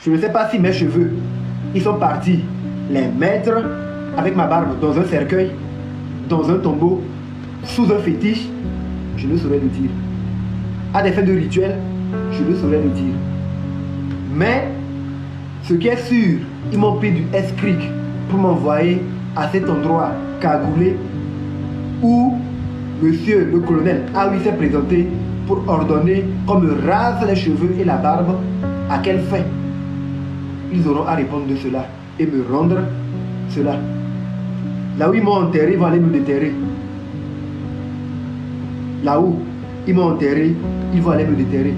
Je ne sais pas si mes cheveux, ils sont partis les mettre avec ma barbe dans un cercueil, dans un tombeau, sous un fétiche. Je ne saurais le dire. À des fins de rituel, je ne saurais le dire. Mais, ce qui est sûr, ils m'ont pris du S-Creek pour m'envoyer à cet endroit cagoulé où monsieur le colonel Aoui s'est présenté pour ordonner qu'on me rase les cheveux et la barbe. À quelle fin? Ils auront à répondre de cela et me rendre cela. Là où ils m'ont enterré, ils vont aller me déterrer. Là où ils m'ont enterré, ils vont aller me déterrer.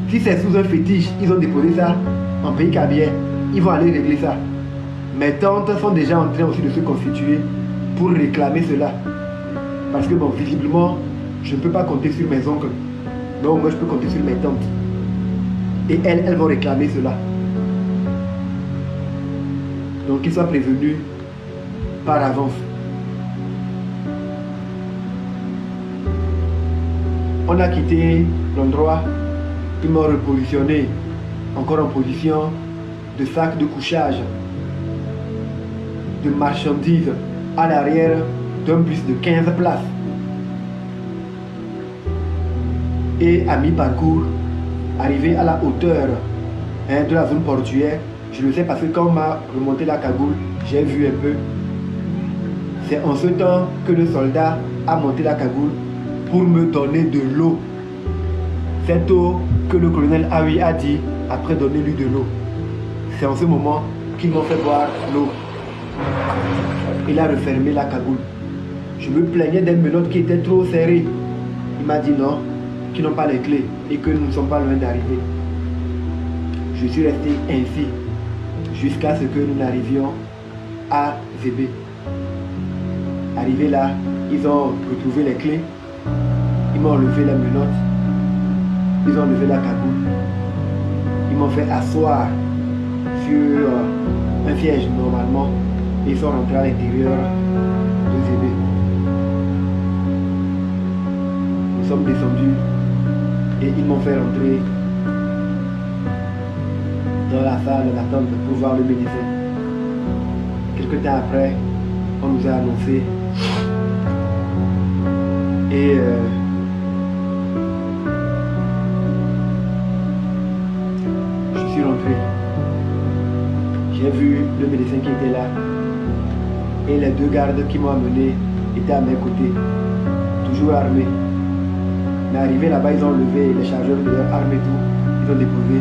Si c'est sous un fétiche, ils ont déposé ça en pays cabier, ils vont aller régler ça. Mes tantes sont déjà en train aussi de se constituer pour réclamer cela. Parce que bon, visiblement, je ne peux pas compter sur mes oncles. Donc moi je peux compter sur mes tantes. Et elles vont réclamer cela. Donc qu'ils soient prévenus par avance. On a quitté l'endroit, ils m'ont repositionné encore en position de sac de couchage, de marchandises à l'arrière d'un bus de 15 places. Et à mi-parcours, arrivé à la hauteur de la zone portuaire, je le sais parce que quand on m'a remonté la cagoule, j'ai vu un peu. C'est en ce temps que le soldat a monté la cagoule pour me donner de l'eau. Cette eau que le colonel Aoui a dit après donner-lui de l'eau. C'est en ce moment qu'ils m'ont fait boire l'eau. Il a refermé la cagoule. Je me plaignais des menottes qui étaient trop serrées. Il m'a dit non, qu'ils n'ont pas les clés et que nous ne sommes pas loin d'arriver. Je suis resté ainsi jusqu'à ce que nous n'arrivions à Zébé. Arrivé là, ils ont retrouvé les clés. Ils m'ont enlevé les menottes. Ils ont enlevé la cagoule. Ils m'ont fait asseoir sur un siège normalement. Et ils sont rentrés à l'intérieur de Zébé. Nous sommes descendus et ils m'ont fait rentrer dans la salle d'attente pour voir le médecin. Quelque temps après, on nous a annoncé et je suis rentré. J'ai vu le médecin qui était là et les deux gardes qui m'ont amené étaient à mes côtés, toujours armés. Mais arrivé là-bas, ils ont levé les chargeurs de leurs armes et tout, ils ont déposé.